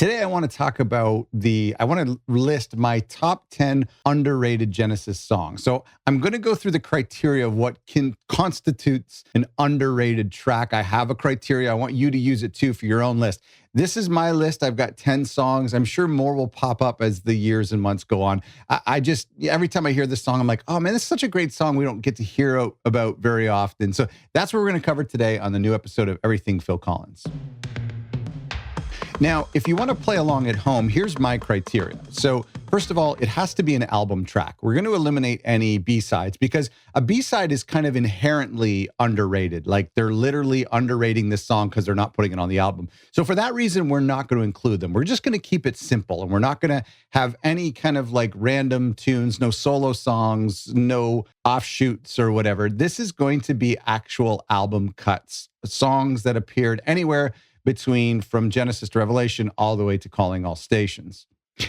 Today, I want to talk about I want to list my top 10 underrated Genesis songs. So I'm going to go through the criteria of what constitutes an underrated track. I have a criteria. I want you to use it too for your own list. This is my list. I've got 10 songs. I'm sure more will pop up as the years and months go on. Every time I hear this song, I'm like, oh man, this is such a great song we don't get to hear about very often. So that's what we're going to cover today on the new episode of Everything Phil Collins. Now, if you want to play along at home, here's my criteria. So first of all, it has to be an album track. We're going to eliminate any B-sides because a B-side is kind of inherently underrated. Like they're literally underrating this song because they're not putting it on the album. So for that reason, we're not going to include them. We're just going to keep it simple, and we're not going to have any kind of like random tunes, no solo songs, no offshoots or whatever. This is going to be actual album cuts, songs that appeared anywhere between from Genesis to Revelation all the way to Calling All Stations.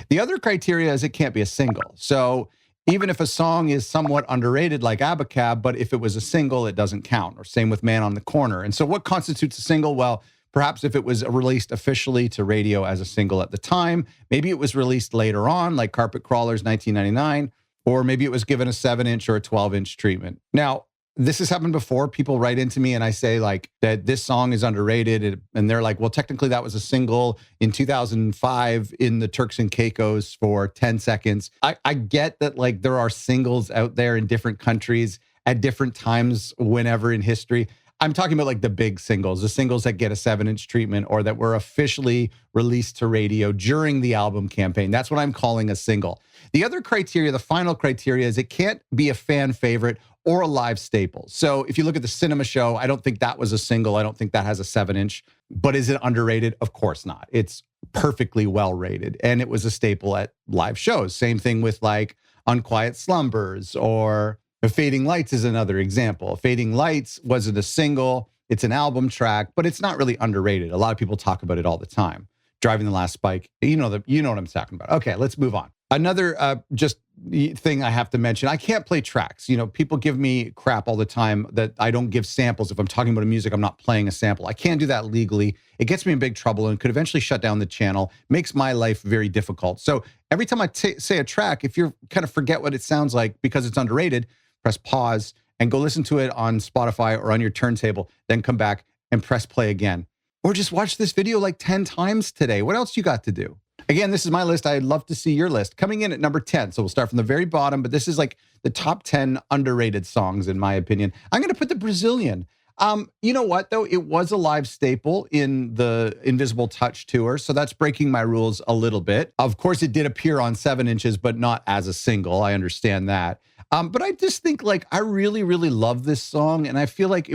The other criteria is it can't be a single. So even if a song is somewhat underrated like Abacab, but if it was a single, it doesn't count. Or same with Man on the Corner. And so what constitutes a single? Well, perhaps if it was released officially to radio as a single at the time, maybe it was released later on like Carpet Crawlers 1999, or maybe it was given a 7-inch or a 12-inch treatment. Now, this has happened before. People write into me and I say like that this song is underrated. And they're like, well, technically that was a single in 2005 in the Turks and Caicos for 10 seconds. I get that like there are singles out there in different countries at different times whenever in history. I'm talking about like the big singles, the singles that get a 7-inch treatment or that were officially released to radio during the album campaign. That's what I'm calling a single. The other criteria, the final criteria, is it can't be a fan favorite or a live staple. So if you look at the Cinema Show, I don't think that was a single. I don't think that has a 7-inch. But is it underrated? Of course not. It's perfectly well rated. And it was a staple at live shows. Same thing with like Unquiet Slumbers or Fading Lights is another example. Fading Lights wasn't a single. It's an album track, but it's not really underrated. A lot of people talk about it all the time. Driving the Last Spike. You know what I'm talking about. Okay, let's move on. Another just thing I have to mention, I can't play tracks. You know, people give me crap all the time that I don't give samples. If I'm talking about music, I'm not playing a sample. I can't do that legally. It gets me in big trouble and could eventually shut down the channel, makes my life very difficult. So every time I say a track, if you kind of forget what it sounds like because it's underrated, press pause and go listen to it on Spotify or on your turntable, then come back and press play again. Or just watch this video like 10 times today. What else you got to do? Again, this is my list. I'd love to see your list. Coming in at number 10. So we'll start from the very bottom, but this is like the top 10 underrated songs, in my opinion. I'm going to put the Brazilian. You know what, though? It was a live staple in the Invisible Touch tour, so that's breaking my rules a little bit. Of course, it did appear on 7 inches, but not as a single. I understand that. But I just think, like, I really, really love this song, and I feel like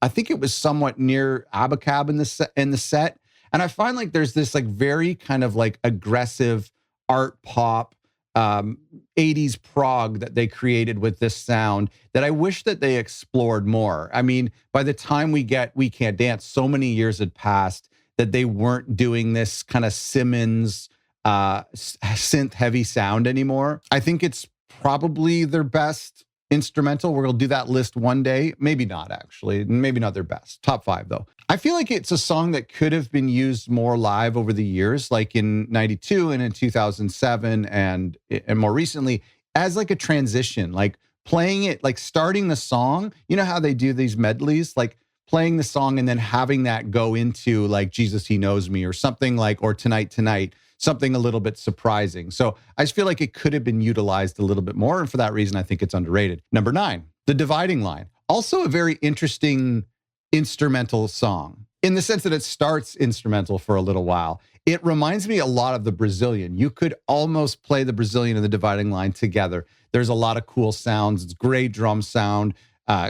I think it was somewhat near Abacab in the set. And I find like there's this like very kind of like aggressive art pop, 80s prog that they created with this sound that I wish that they explored more. I mean, by the time we get We Can't Dance, so many years had passed that they weren't doing this kind of Simmons synth heavy sound anymore. I think it's probably their best instrumental. We're going to do that list one day. Maybe not, actually. Maybe not their best. Top 5, though. I feel like it's a song that could have been used more live over the years, like in 92 and in 2007 and more recently, as like a transition, like playing it, like starting the song. You know how they do these medleys, like playing the song and then having that go into like Jesus, He Knows Me or something like, or Tonight, Tonight. Something a little bit surprising. So I just feel like it could have been utilized a little bit more. And for that reason, I think it's underrated. Number 9, The Dividing Line. Also a very interesting instrumental song in the sense that it starts instrumental for a little while. It reminds me a lot of the Brazilian. You could almost play the Brazilian and The Dividing Line together. There's a lot of cool sounds. It's great drum sound,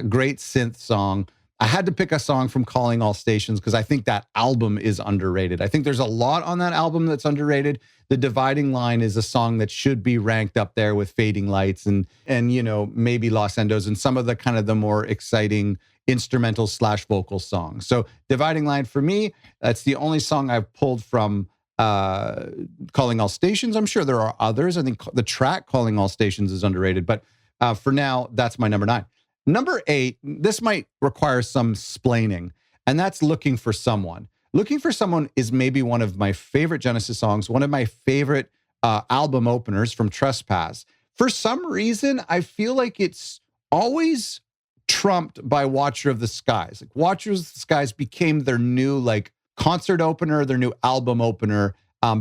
great synth song. I had to pick a song from Calling All Stations because I think that album is underrated. I think there's a lot on that album that's underrated. The Dividing Line is a song that should be ranked up there with Fading Lights and you know, maybe Los Endos and some of the kind of the more exciting instrumental / vocal songs. So Dividing Line for me, that's the only song I've pulled from Calling All Stations. I'm sure there are others. I think the track Calling All Stations is underrated, but for now, that's my number 9. Number 8, this might require some splaining, and that's Looking for Someone. Looking for Someone is maybe one of my favorite Genesis songs, one of my favorite album openers from Trespass. For some reason, I feel like it's always trumped by Watcher of the Skies. Like Watchers of the Skies became their new like concert opener, their new album opener,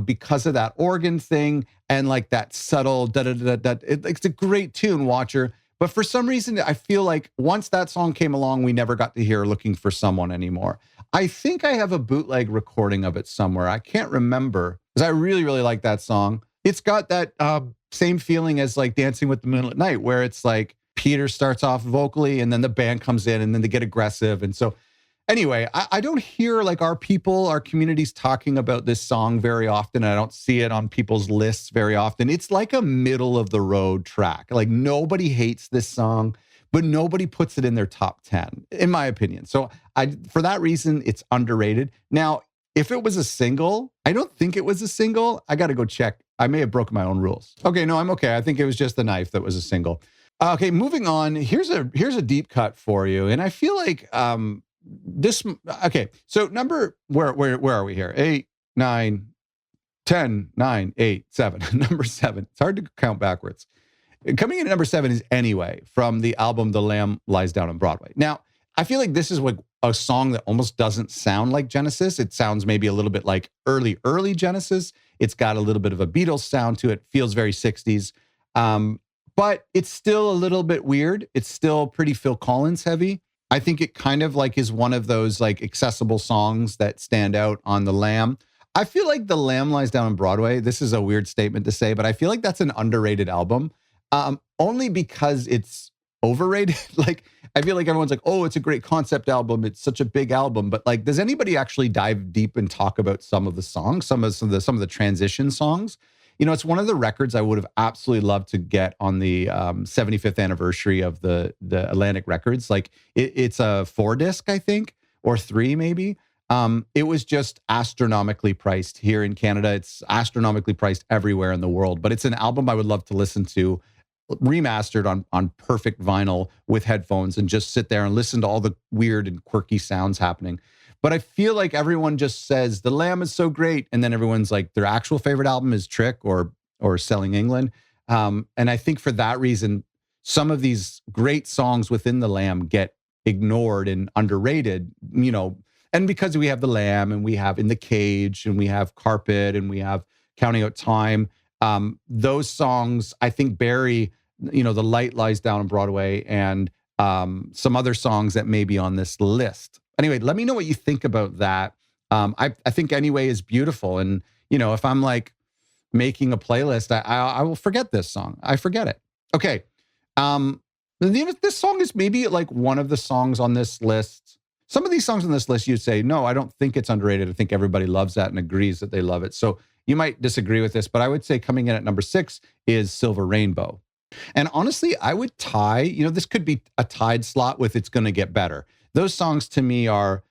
because of that organ thing and like that subtle da da da da. It's a great tune, Watcher. But for some reason, I feel like once that song came along, we never got to hear Looking for Someone anymore. I think I have a bootleg recording of it somewhere. I can't remember because I really, really like that song. It's got that same feeling as like Dancing with the Moon at Night, where it's like Peter starts off vocally and then the band comes in and then they get aggressive. And so anyway, I don't hear like our people, our communities talking about this song very often. I don't see it on people's lists very often. It's like a middle of the road track. Like nobody hates this song, but nobody puts it in their top 10, in my opinion. So for that reason, it's underrated. Now, if it was a single, I don't think it was a single. I got to go check. I may have broken my own rules. Okay, no, I'm okay. I think it was just The Knife that was a single. Okay, moving on. Here's a deep cut for you. And I feel like this, okay, so where are we here? 8, 9, 10, 9, 8, 7. Number 7. It's hard to count backwards. Coming in at number 7 is Anyway from the album The Lamb Lies Down on Broadway. Now, I feel like this is like a song that almost doesn't sound like Genesis. It sounds maybe a little bit like early Genesis. It's got a little bit of a Beatles sound to it. Feels very 60s. But it's still a little bit weird. It's still pretty Phil Collins heavy. I think it kind of like is one of those like accessible songs that stand out on The Lamb. I feel like The Lamb Lies Down on Broadway. This is a weird statement to say, but I feel like that's an underrated album. Only because it's overrated. Like, I feel like everyone's like, oh, it's a great concept album. It's such a big album. But like, does anybody actually dive deep and talk about some of the songs, some of the transition songs? You know, it's one of the records I would have absolutely loved to get on the 75th anniversary of the Atlantic Records. Like, it's a 4-disc, I think, or 3 maybe. It was just astronomically priced here in Canada. It's astronomically priced everywhere in the world. But it's an album I would love to listen to remastered on perfect vinyl with headphones and just sit there and listen to all the weird and quirky sounds happening. But I feel like everyone just says The Lamb is so great, and then everyone's like their actual favorite album is Trick or Selling England. And I think for that reason, some of these great songs within The Lamb get ignored and underrated, you know, and because we have The Lamb and we have In the Cage and we have Carpet and we have Counting Out Time, those songs, I think, bury, you know, The Light Lies Down on Broadway and some other songs that may be on this list. Anyway, let me know what you think about that. I think Anyway is beautiful. And, you know, if I'm like making a playlist, I will forget this song. I forget it. Okay. This song is maybe like one of the songs on this list. Some of these songs on this list, you'd say, no, I don't think it's underrated. I think everybody loves that and agrees that they love it. So you might disagree with this, but I would say coming in at number 6 is Silver Rainbow. And honestly, I would tie, you know, this could be a tied slot with It's Gonna Get Better. Those songs to me are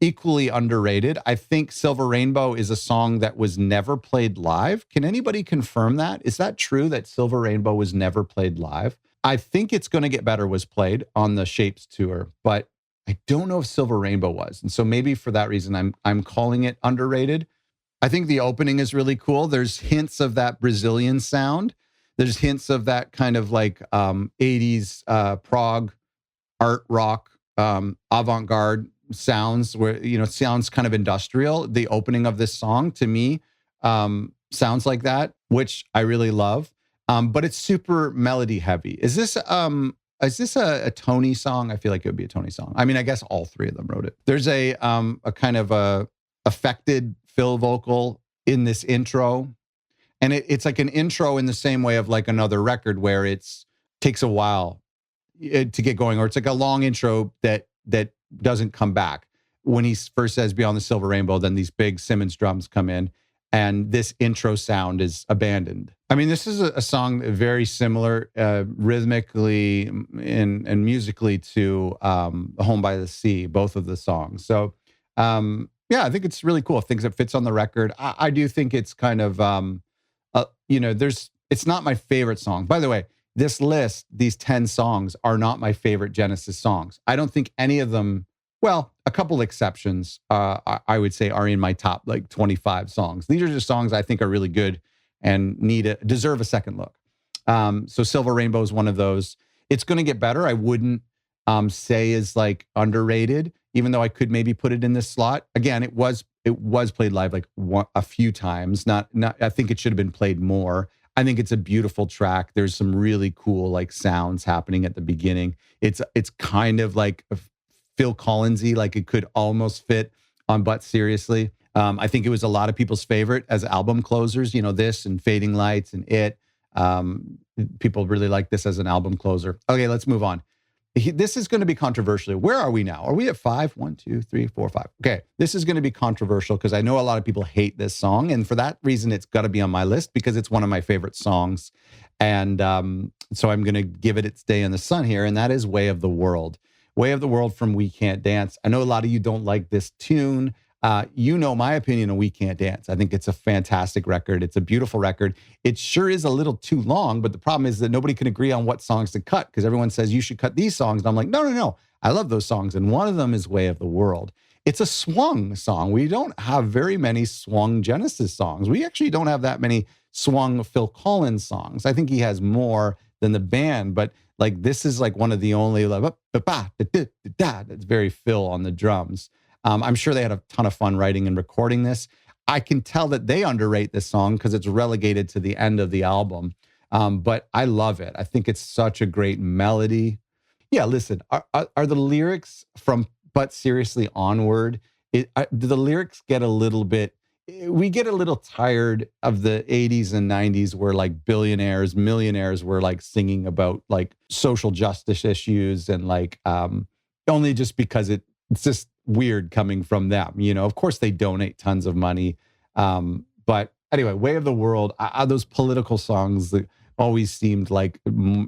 equally underrated. I think Silver Rainbow is a song that was never played live. Can anybody confirm that? Is that true that Silver Rainbow was never played live? I think It's Gonna Get Better was played on the Shapes tour, but I don't know if Silver Rainbow was. And so maybe for that reason, I'm calling it underrated. I think the opening is really cool. There's hints of that Brazilian sound. There's hints of that kind of like 80s prog art rock, avant-garde sounds where, you know, sounds kind of industrial. The opening of this song to me sounds like that, which I really love. But it's super melody heavy. Is this a Tony song? I feel like it would be a Tony song. I mean, I guess all 3 of them wrote it. There's a kind of a affected fill vocal in this intro. And it's like an intro in the same way of like another record where it's takes a while to get going, or it's like a long intro that doesn't come back. When he first says Beyond the Silver Rainbow, then these big Simmons drums come in and this intro sound is abandoned. I mean, this is a song very similar rhythmically and musically to Home by the Sea, both of the songs. So yeah, I think it's really cool. Things that fits on the record. I do think it's kind of, you know, it's not my favorite song. By the way, this list, these 10 songs are not my favorite Genesis songs. I don't think any of them Well, a couple exceptions, I would say, are in my top like 25 songs. These are just songs I think are really good and deserve a second look. So Silver Rainbow is one of those. It's going to get better. I wouldn't say is like underrated, even though I could maybe put it in this slot. Again, it was played live like a few times. Not. I think it should have been played more. I think it's a beautiful track. There's some really cool like sounds happening at the beginning. It's kind of like Phil Collinsy, like it could almost fit on But Seriously. I think it was a lot of people's favorite as album closers. You know, this and Fading Lights and It. People really like this as an album closer. Okay, let's move on. This is going to be controversial. Where are we now? Are we at 5? 1, 2, 3, 4, 5. Okay, this is going to be controversial because I know a lot of people hate this song, and for that reason, it's got to be on my list because it's one of my favorite songs. And so I'm going to give it its day in the sun here, and that is Way of the World. Way of the World from We Can't Dance. I know a lot of you don't like this tune. You know my opinion on We Can't Dance. I think it's a fantastic record. It's a beautiful record. It sure is a little too long, but the problem is that nobody can agree on what songs to cut because everyone says you should cut these songs. And I'm like, no, no, no. I love those songs. And one of them is Way of the World. It's a swung song. We don't have very many swung Genesis songs. We actually don't have that many swung Phil Collins songs. I think he has more than the band, but like this is like one of the only like that's very Phil on the drums. I'm sure they had a ton of fun writing and recording this. I can tell that they underrate this song because it's relegated to the end of the album. But I love it. I think it's such a great melody. Yeah, listen, are the lyrics from But Seriously onward, do the lyrics get a little bit, we get a little tired of the 80s and 90s where like billionaires, millionaires were like singing about like social justice issues and like only just because it's just weird coming from them. You know, of course they donate tons of money. But anyway, Way of the World, those political songs that always seemed like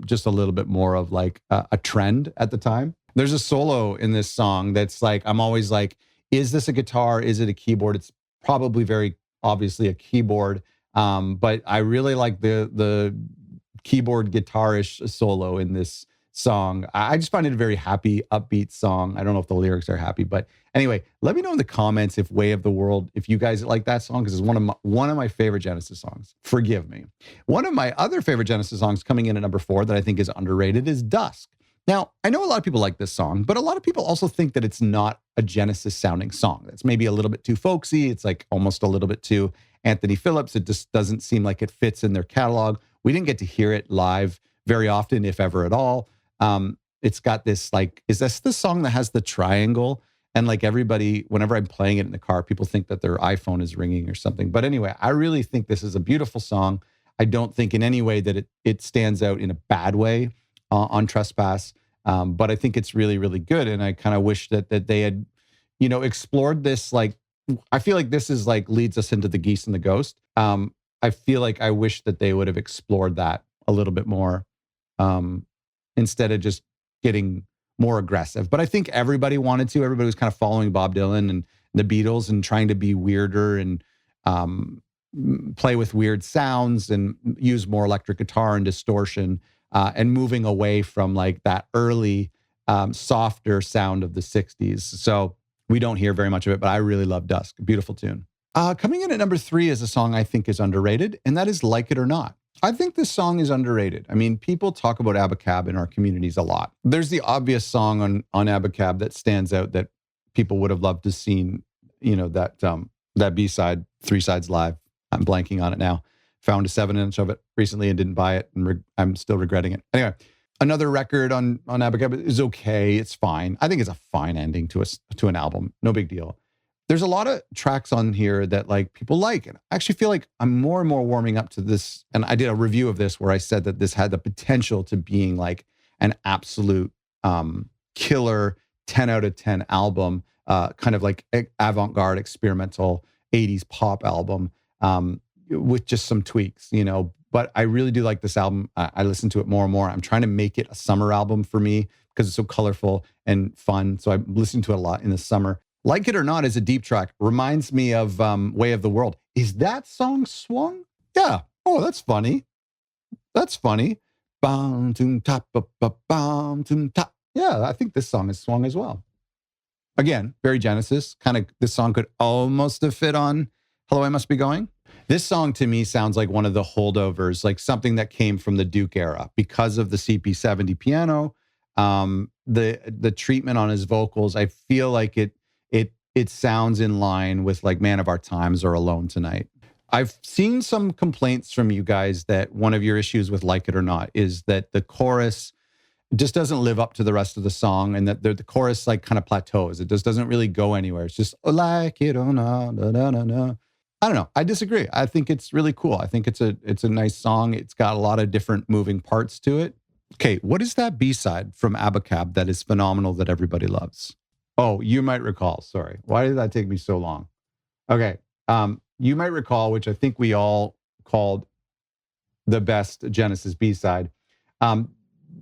just a little bit more of like a trend at the time. There's a solo in this song that's like, I'm always like, is this a guitar? Is it a keyboard? It's probably very obviously a keyboard. But I really like the keyboard guitarish solo in this song. I just find it a very happy, upbeat song. I don't know if the lyrics are happy, but anyway, let me know in the comments if Way of the World, if you guys like that song, because it's one of my favorite Genesis songs. Forgive me. One of my other favorite Genesis songs coming in at number 4 that I think is underrated is Dusk. Now, I know a lot of people like this song, but a lot of people also think that it's not a Genesis sounding song. That's maybe a little bit too folksy. It's like almost a little bit too Anthony Phillips. It just doesn't seem like it fits in their catalog. We didn't get to hear it live very often, if ever at all. It's got this like, is this the song that has the triangle? And like everybody, whenever I'm playing it in the car, people think that their iPhone is ringing or something. But anyway, I really think this is a beautiful song. I don't think in any way that it stands out in a bad way on Trespass. But I think it's really, really good. And I kind of wish that they had, you know, explored this. Like, I feel like this is like leads us into The Geese and the Ghost. I feel like I wish that they would have explored that a little bit more instead of just getting more aggressive. But I think everybody wanted to. Everybody was kind of following Bob Dylan and the Beatles and trying to be weirder and play with weird sounds and use more electric guitar and distortion. And moving away from like that early, softer sound of the 60s. So we don't hear very much of it, but I really love Dusk. Beautiful tune. Coming in at number 3 is a song I think is underrated, and that is Like It or Not. I think this song is underrated. I mean, people talk about Abacab in our communities a lot. There's the obvious song on Abacab that stands out that people would have loved to seen, you know, that B-side, 3 Sides Live. I'm blanking on it now. Found a 7-inch of it recently and didn't buy it, and I'm still regretting it. Anyway, another record on Abacab is okay. It's fine. I think it's a fine ending to an album. No big deal. There's a lot of tracks on here that like people like, and I actually feel like I'm more and more warming up to this. And I did a review of this where I said that this had the potential to being like an absolute killer 10 out of 10 album, kind of like avant-garde experimental 80s pop album. With just some tweaks, you know, but I really do like this album. I listen to it more and more. I'm trying to make it a summer album for me because it's so colorful and fun. So I'm listening to it a lot in the summer. Like It or Not is a deep track. Reminds me of Way of the World. Is that song swung? Yeah. Oh, that's funny. That's funny. Bam, toom, tap, ba, ba, bam, toom, tap. Yeah, I think this song is swung as well. Again, very Genesis. Kind of, this song could almost have fit on Hello, I Must Be Going. This song to me sounds like one of the holdovers, like something that came from the Duke era because of the CP70 piano, the treatment on his vocals. I feel like it sounds in line with like Man of Our Times or Alone Tonight. I've seen some complaints from you guys that one of your issues with Like It or Not is that the chorus just doesn't live up to the rest of the song, and that the chorus like kind of plateaus. It just doesn't really go anywhere. It's just like it or not. Da, da, da, da. I don't know. I disagree. I think it's really cool. I think it's a nice song. It's got a lot of different moving parts to it. Okay, what is that B-side from Abacab that is phenomenal that everybody loves? Oh, You Might Recall. Sorry. Why did that take me so long? Okay. You Might Recall, which I think we all called the best Genesis B-side.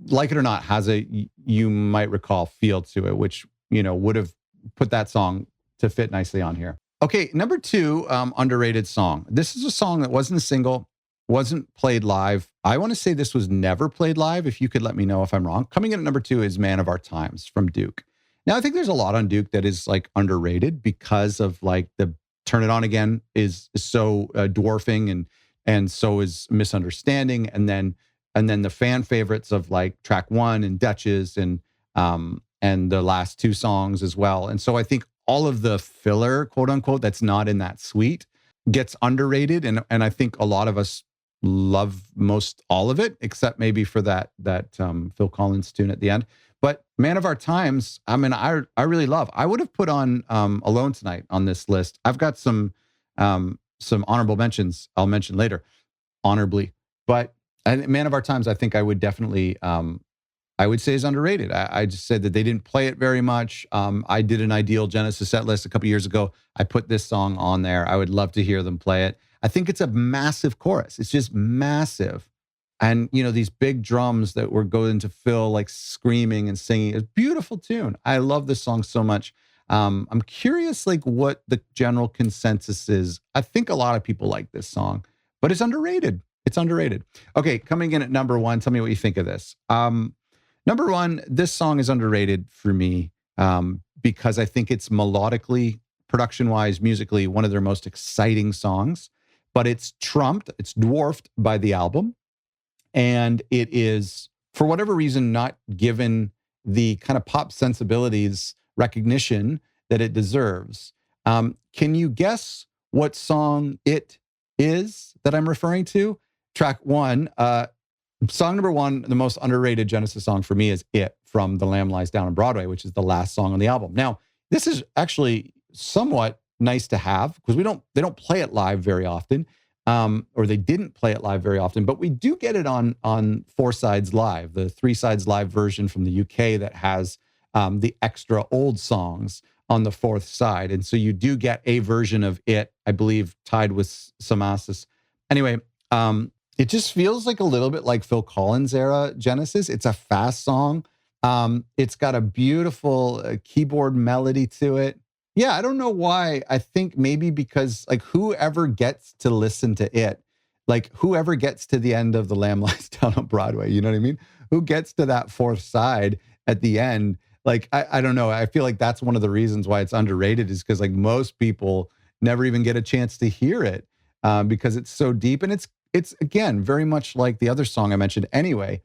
Like It or Not has a You Might Recall feel to it, which, you know, would have put that song to fit nicely on here. Okay, number 2, underrated song. This is a song that wasn't a single, wasn't played live. I want to say this was never played live, if you could let me know if I'm wrong. Coming in at number 2 is Man of Our Times from Duke. Now, I think there's a lot on Duke that is like underrated because of like the Turn It On Again is so dwarfing, and so is Misunderstanding, and then the fan favorites of like track 1 and Duchess and the last 2 songs as well. And so I think all of the filler, quote unquote, that's not in that suite gets underrated. And I think a lot of us love most all of it, except maybe for that Phil Collins tune at the end. But Man of Our Times, I mean, I really love. I would have put on Alone Tonight on this list. I've got some honorable mentions I'll mention later, honorably. But Man of Our Times, I think I would definitely, I would say is underrated. I just said that they didn't play it very much. I did an Ideal Genesis set list a couple years ago. I put this song on there. I would love to hear them play it. I think it's a massive chorus. It's just massive. And, you know, these big drums that were going to Phil like screaming and singing. It's a beautiful tune. I love this song so much. I'm curious like what the general consensus is. I think a lot of people like this song, but it's underrated. It's underrated. Okay, coming in at number 1, tell me what you think of this. Number 1, this song is underrated for me because I think it's melodically, production-wise, musically, one of their most exciting songs, but it's trumped, it's dwarfed by the album, and it is, for whatever reason, not given the kind of pop sensibilities recognition that it deserves. Can you guess what song it is that I'm referring to? Track 1, song number 1, the most underrated Genesis song for me is It from The Lamb Lies Down on Broadway, which is the last song on the album. Now, this is actually somewhat nice to have because they don't play it live very often, or they didn't play it live very often, but we do get it on 4 Sides Live, the 3 Sides Live version from the UK that has the extra old songs on the 4th side. And so you do get a version of It, I believe, tied with Samasis. Anyway, it just feels like a little bit like Phil Collins era Genesis. It's a fast song. It's got a beautiful keyboard melody to it. Yeah, I don't know why. I think maybe because like whoever gets to listen to it, like whoever gets to the end of The Lamb Lies Down on Broadway, you know what I mean? Who gets to that 4th side at the end? Like, I don't know. I feel like that's one of the reasons why it's underrated is because like most people never even get a chance to hear it because it's so deep. And it's again, very much like the other song I mentioned anyway.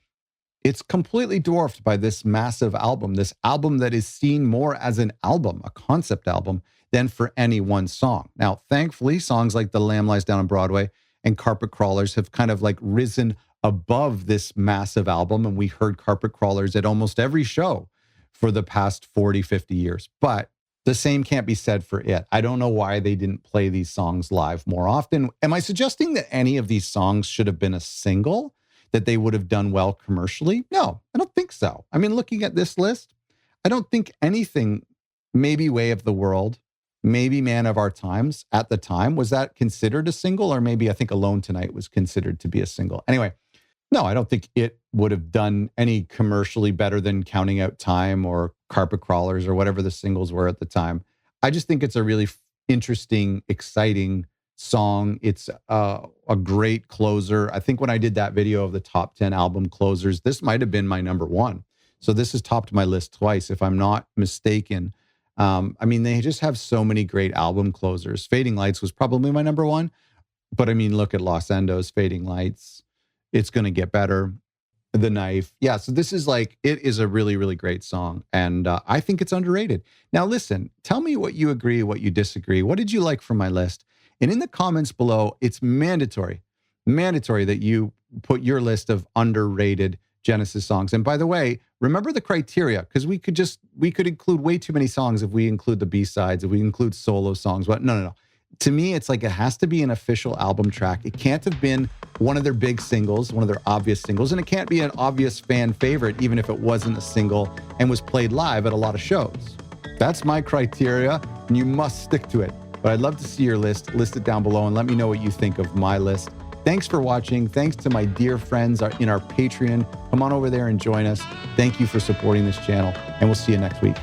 It's completely dwarfed by this massive album, this album that is seen more as an album, a concept album, than for any one song. Now, thankfully, songs like The Lamb Lies Down on Broadway and Carpet Crawlers have kind of like risen above this massive album. And we heard Carpet Crawlers at almost every show for the past 40, 50 years. But the same can't be said for It. I don't know why they didn't play these songs live more often. Am I suggesting that any of these songs should have been a single, that they would have done well commercially? No, I don't think so. I mean, looking at this list, I don't think anything, maybe Way of the World, maybe Man of Our Times at the time, was that considered a single? Or maybe I think Alone Tonight was considered to be a single. Anyway, no, I don't think It would have done any commercially better than Counting Out Time or Carpet Crawlers or whatever the singles were at the time. I just think it's a really interesting, exciting song. It's a great closer. I think when I did that video of the top 10 album closers, this might have been my number 1. So this has topped my list twice, if I'm not mistaken. I mean, they just have so many great album closers. Fading Lights was probably my number one, but I mean, look at Los Endos, Fading Lights. It's going to get better. The Knife. Yeah, so this is like, it is a really, really great song. And I think it's underrated. Now, listen, tell me what you agree, what you disagree. What did you like from my list? And in the comments below, it's mandatory that you put your list of underrated Genesis songs. And by the way, remember the criteria, because we could include way too many songs if we include the B-sides, if we include solo songs. But no. To me, it's like it has to be an official album track. It can't have been one of their big singles, one of their obvious singles, and it can't be an obvious fan favorite, even if it wasn't a single and was played live at a lot of shows. That's my criteria, and you must stick to it. But I'd love to see your list. List it down below and let me know what you think of my list. Thanks for watching. Thanks to my dear friends in our Patreon. Come on over there and join us. Thank you for supporting this channel, and we'll see you next week.